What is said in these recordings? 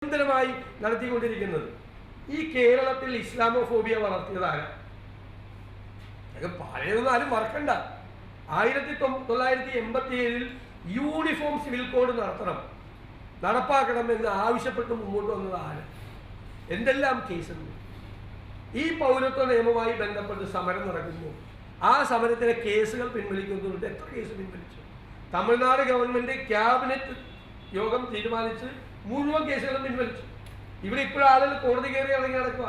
നിരന്തരമായി നടത്തിക്കൊണ്ടിരിക്കുന്നത്. ഈ കേരളത്തിൽ ഇസ്ലാമോഫോബിയ വളർത്തിയതാണ്. പഴയതൊന്നും ആരും മറക്കണ്ട. 1987 യൂണിഫോം സിവിൽ കോഡ് നടപ്പാക്കണമെന്ന് ആവശ്യപ്പെട്ട് മുമ്പോട്ട് വന്നതാണ്. എന്തെല്ലാം കേസുണ്ട്. ഈ പൗരത്വ നിയമവുമായി ബന്ധപ്പെട്ട് സമരം നടക്കുമ്പോൾ ആ സമരത്തിലെ കേസുകൾ പിൻവലിക്കുന്നുണ്ട്. എത്ര കേസ് പിൻവലിച്ചു? തമിഴ്നാട് ഗവൺമെന്റ് ക്യാബിനറ്റ് യോഗം തീരുമാനിച്ച് മുഴുവൻ കേസുകളും പിൻവലിച്ചു. ഇവിടെ ഇപ്പോഴും ആളുകൾ കോടതി കയറി ഇറങ്ങി നടക്കുക.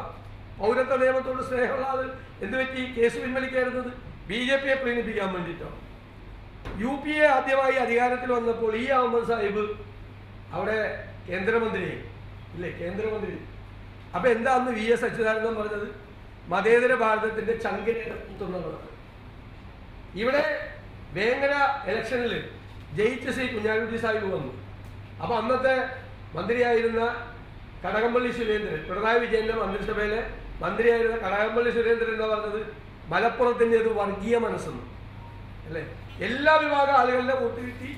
പൗരത്വ നിയമത്തോട് സ്നേഹമുള്ള ആളുകൾ എന്തുപറ്റി കേസ് പിൻവലിക്കരുന്നത്? BJPയെ പ്രീണിപ്പിക്കാൻ വേണ്ടിയിട്ടോ? UPA ആദ്യമായി അധികാരത്തിൽ വന്നപ്പോൾ ഈ അഹമ്മദ് സാഹിബ് അവിടെ കേന്ദ്രമന്ത്രി. അപ്പൊ എന്താ അന്ന് VS അച്യുതാനന്ദൻ പറഞ്ഞത്? മതേതര ഭാരതത്തിന്റെ ചങ്കിനെ കുത്തുന്നതാണ്. ഇവിടെ വേങ്ങര ഇലക്ഷനിൽ ജയിച്ച ശ്രീ കുഞ്ഞാലിക്കുട്ടി സാഹിബ് വന്നു. അപ്പൊ അന്നത്തെ മന്ത്രിയായിരുന്ന കടകംപള്ളി സുരേന്ദ്രൻ, പിണറായി വിജയന്റെ മന്ത്രിസഭയിലെ മന്ത്രിയായിരുന്ന കടകംപള്ളി സുരേന്ദ്രൻ എന്താ പറഞ്ഞത്? മലപ്പുറത്തിന്റെ ഒരു വർഗീയ മനസ്സെന്ന് അല്ലേ? എല്ലാ വിഭാഗം ആളുകളുടെ വോട്ട് കിട്ടി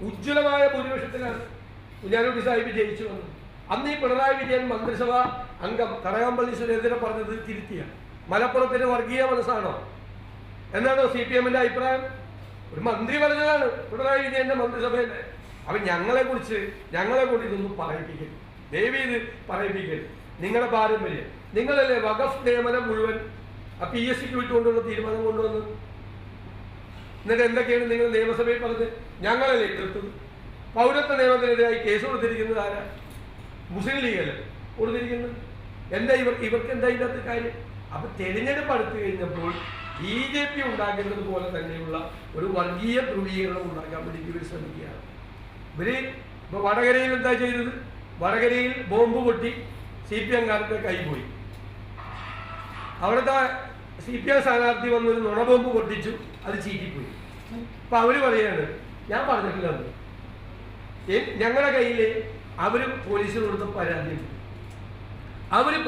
ഉജ്ജ്വലമായ ഭൂരിപക്ഷത്തിലാണ് കുഞ്ഞാലിക്കുട്ടി സാഹിബ് ജയിച്ചു വന്നത്. അന്ന് ഈ പിണറായി വിജയൻ മന്ത്രിസഭ അംഗം കടകംപള്ളി സുരേന്ദ്രൻ പറഞ്ഞത് തിരുത്തിയ മലപ്പുറത്തിന്റെ വർഗീയ മനസ്സാണോ എന്നാണോ CPMന്റെ അഭിപ്രായം? ഒരു മന്ത്രി പറഞ്ഞതാണ് പിണറായി വിജയന്റെ മന്ത്രിസഭയിലെ. അപ്പൊ ഞങ്ങളെ കൊണ്ട് ഇതൊന്നും പറയിപ്പിക്കരുത്, ദയവ് ഇത് പറയിപ്പിക്കരുത്. നിങ്ങളുടെ പാരമ്പര്യം, നിങ്ങളല്ലേ വഖഫ് നിയമനം മുഴുവൻ PSCക്ക് വിട്ടുകൊണ്ടുള്ള തീരുമാനം കൊണ്ടുവന്നത്? എന്നിട്ട് എന്തൊക്കെയാണ് നിങ്ങൾ നിയമസഭയിൽ പറഞ്ഞത്? ഞങ്ങളല്ലേ എതിർത്തത്? പൗരത്വ നിയമത്തിനെതിരായി കേസ് കൊടുത്തിരിക്കുന്നത് ആരാ? മുസ്ലിം ലീഗല്ലേ കൊടുത്തിരിക്കുന്നത്? എന്താ ഇവർക്ക് എന്താ ഇതിനകത്ത് കാര്യം? അപ്പൊ തെരഞ്ഞെടുപ്പ് അടുത്ത് കഴിഞ്ഞപ്പോൾ BJP ഉണ്ടാക്കുന്നത് പോലെ തന്നെയുള്ള ഒരു വർഗീയ ധ്രുവീകരണം ഉണ്ടാക്കാൻ വേണ്ടി ഇവർ ശ്രമിക്കുകയാണ്. ഇപ്പൊ വടകരയിൽ എന്താ ചെയ്തത്? വടകരയിൽ ബോംബ് പൊട്ടി CPM-കാരുടെ കൈ പോയി. അവിടുത്തെ CPM സ്ഥാനാർത്ഥി വന്നൊരു നുണബോംബ് പൊട്ടിച്ചു, അത് ചീറ്റിപ്പോയി. അപ്പൊ അവര് പറയാണ് ഞാൻ പറഞ്ഞിട്ടില്ല. ഞങ്ങളുടെ കയ്യിൽ അവര് പോലീസിന് കൊടുത്ത പരാതിയുണ്ട്.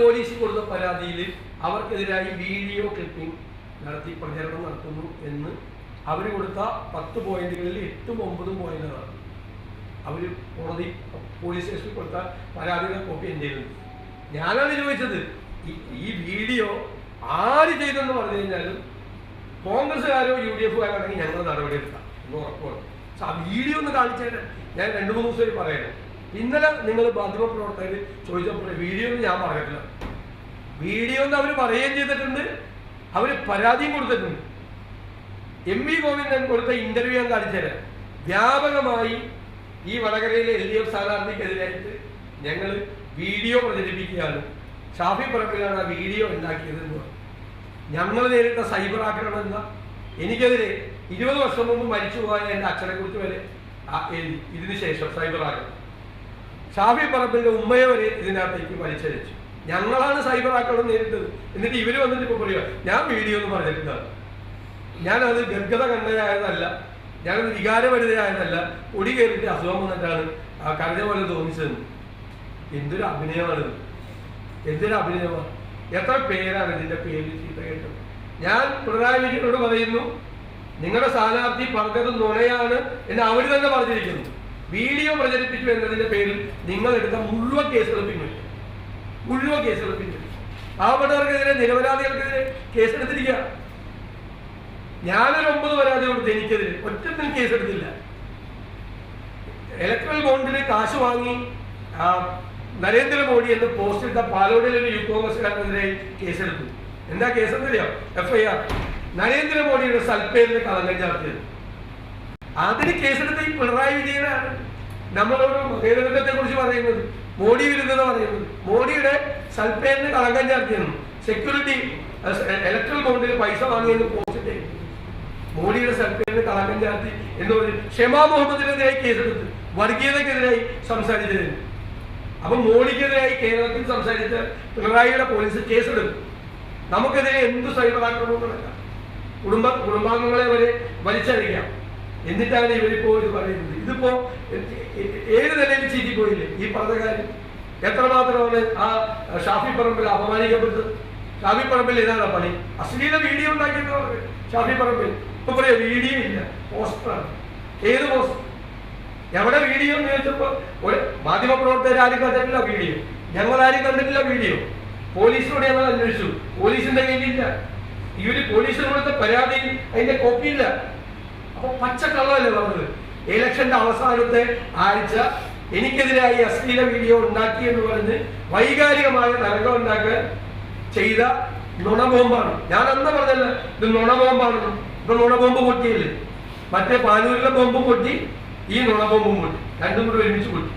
പോലീസിന് കൊടുത്ത പരാതിയിൽ അവർക്കെതിരായി വീഡിയോ ക്ലിപ്പിംഗ് നടത്തി പ്രചരണം നടത്തുന്നു എന്ന് അവർ കൊടുത്ത 10 പോയിന്റുകളിൽ 8ഉം 9ഉം പോയിന്റുകളാണ്. അവർ കോടതി പോലീസ് സ്റ്റേഷനിൽ കൊടുത്ത പരാതിയുടെ കോപ്പി എൻ്റെ കയ്യിലുണ്ട്. ഞാനാണ് ചോദിച്ചത്, ഈ വീഡിയോ ആര് ചെയ്തെന്ന് പറഞ്ഞു കഴിഞ്ഞാലും കോൺഗ്രസ്സുകാരോ UDF-കാരാണെങ്കിൽ ഞങ്ങൾ നടപടിയെടുക്കാം എന്ന് ഉറപ്പാണ്. പക്ഷെ ആ വീഡിയോ ഒന്ന് കാണിച്ചേരാൻ ഞാൻ 2-3 ദിവസമായി പറയണം. ഇന്നലെ നിങ്ങൾ മാധ്യമപ്രവർത്തകർ ചോദിച്ചപ്പോൾ വീഡിയോ ഒന്നും ഞാൻ പറഞ്ഞിട്ടില്ല. വീഡിയോ ഒന്ന് അവർ പറയുകയും ചെയ്തിട്ടുണ്ട്, അവർ പരാതിയും കൊടുത്തിട്ടുണ്ട്. MV ഗോവിന്ദൻ കൊടുത്ത ഇന്റർവ്യൂ ഞാൻ കാണിച്ചുതരാം. വ്യാപകമായി ഈ വടകരയിലെ LDF സ്ഥാനാർത്ഥിക്കെതിരായിട്ട് ഞങ്ങൾ വീഡിയോ പ്രചരിപ്പിക്കുകയാണ്. ഷാഫി പറമ്പിലാണ് ആ വീഡിയോ ഉണ്ടാക്കിയതെന്ന് പറഞ്ഞു. ഞങ്ങൾ നേരിട്ട സൈബർ ആക്രമണം എന്താ? എനിക്കെതിരെ 20 വർഷം മുമ്പ് മരിച്ചുപോയ എൻ്റെ അച്ഛനെ കുറിച്ച് വരെ എഴുതി. ഇതിനു ശേഷം സൈബർ ആക്രമണം. ഷാഫി പറമ്പിന്റെ ഉമ്മയെ വരെ ഇതിനകത്തേക്ക് വലിച്ചഴിച്ചു. ഞങ്ങളാണ് സൈബർ ആക്രമണം നേരിട്ടത്. എന്നിട്ട് ഇവര് വന്നിട്ട് ഇപ്പൊ പറയുക ഞാൻ വീഡിയോ ഒന്നും പറഞ്ഞിട്ടില്ല, ഞാനത് ഗദ്ഗത കണ്ടതായതല്ല, ഞാനത് വികാരപരിതയായതല്ല, പൊടി കയറിയിട്ട് അസുഖം വന്നിട്ടാണ് കരഞ്ഞ പോലെ തോന്നിച്ചതെന്ന്. എന്തൊരു അഭിനയമാണ്! എത്ര പേരാണ് ഇതിന്റെ പേരിൽ ചീത്ത കേട്ടത്? ഞാൻ പിണറായി വിജയനോട് പറയുന്നു, നിങ്ങളുടെ സ്ഥാനാർത്ഥി പറഞ്ഞത് നുണയാണ് എന്ന് അവർ തന്നെ പറഞ്ഞിരിക്കുന്നു. വീഡിയോ പ്രചരിപ്പിച്ചു എന്നതിന്റെ പേരിൽ നിങ്ങൾ എടുത്ത മുഴുവൻ കേസുകൾ പിൻവലിക്കും. പാവപ്പെട്ടവർക്കെതിരെ, നിരപരാധികൾക്കെതിരെ കേസെടുത്തിരിക്കുക. ഞാനൊരു 9 പരാതി കൊടുത്ത് എനിക്കെതിരെ ഒറ്റത്തിനും കേസെടുത്തില്ല. ഇലക്ട്രൽ ബോണ്ടിന് കാശ് വാങ്ങി നരേന്ദ്രമോദി എന്ന് പോസ്റ്റ് ഇട്ട പാലോടിയിലെ ഒരു യൂത്ത് കോൺഗ്രസ്സുകാരനെതിരായി കേസെടുത്തു. എന്താ കേസെന്നറിയോ? FIR. നരേന്ദ്രമോദിയുടെ സൽപ്പേരിന് കളങ്കം ചാർത്തിയത്. അതിന് കേസെടുത്ത ഈ പിണറായി വിജയനാണ് നമ്മളോട് മതേതരത്വത്തെ കുറിച്ച് പറയുന്നത്, മോഡി വിരുദ്ധത പറയുന്നത്. മോഡിയുടെ സൽപ്പേരിന് കളങ്കം ചാർത്തിയെന്നും സെക്യൂരിറ്റി ഇലക്ട്രൽ ബോണ്ടിൽ പൈസ വാങ്ങിയെന്ന് പോസ്റ്റ് മോഡിയുടെ സൽപ്പേരിന് കളങ്കം ചാർത്തി എന്ന് പറഞ്ഞ് ഷെമാ മുഹമ്മദിനെതിരായി കേസെടുത്ത് വർഗീയതക്കെതിരായി സംസാരിച്ചത്. അപ്പൊ മോഡിക്കെതിരായി കേരളത്തിൽ സംസാരിച്ച പിണറായിയുടെ പോലീസ് കേസെടുക്കും. നമുക്കെതിരെ എന്ത് സൈബർ ആക്രമണം നടക്കാം, കുടുംബാംഗങ്ങളെ വരെ വലിച്ചഴിക്കാം. എന്നിട്ടാണ് ഇവരിപ്പോ ഇത് പറയുന്നത്. ഇതിപ്പോ ഏത് നിലയിൽ ചീറ്റിപ്പോയില്ലേ ഈ പറഞ്ഞ കാര്യം? എത്രമാത്രമാണ് ആ ഷാഫി പറമ്പിൽ അപമാനിക്കപ്പെട്ടത്? ഷാഫി പറമ്പിൽ ഇതാണ് പണി. അശ്ലീല വീഡിയോ ഉണ്ടാക്കിയിട്ട് ഷാഫി പറമ്പിൽ ഇപ്പൊ പറയാ വീഡിയോ ഇല്ല, പോസ്റ്ററാണ്. ഏത് പോസ്റ്റർ? എവിടെ വീഡിയോ എന്ന് ചോദിച്ചപ്പോ ഒരു മാധ്യമ പ്രവർത്തകർ ആരും കണ്ടിട്ടില്ല വീഡിയോ, ഞങ്ങളാരും കണ്ടിട്ടില്ല വീഡിയോ. പോലീസിനോട് ഞങ്ങൾ അന്വേഷിച്ചു, പോലീസിന്റെ കയ്യിലില്ല. ഇവര് പോലീസിന് കൊടുത്ത പരാതിയിൽ അതിന്റെ കോപ്പിയില്ല. അപ്പൊ പച്ചക്കള്ളമല്ലേ പറഞ്ഞത്. ഇലക്ഷന്റെ അവസാനത്തെ ആഴ്ച എനിക്കെതിരായി അശ്ലീല വീഡിയോ ഉണ്ടാക്കി എന്ന് പറഞ്ഞ് വൈകാരികമായ നരകം ഉണ്ടാക്കാൻ ചെയ്ത നുണബോംബാണ്. ഞാൻ അന്ന് പറഞ്ഞല്ല ഇത് നുണബോംബാണെന്ന്. ഇപ്പൊ നുണബോംബ് പൊട്ടിയില്ലേ, മറ്റേ പാനൂരിലെ ബോംബും പൊട്ടി, ഈ നുണബോംബും പൊട്ടി, രണ്ടും കൂടി ഒരുമിച്ച് പൊട്ടി.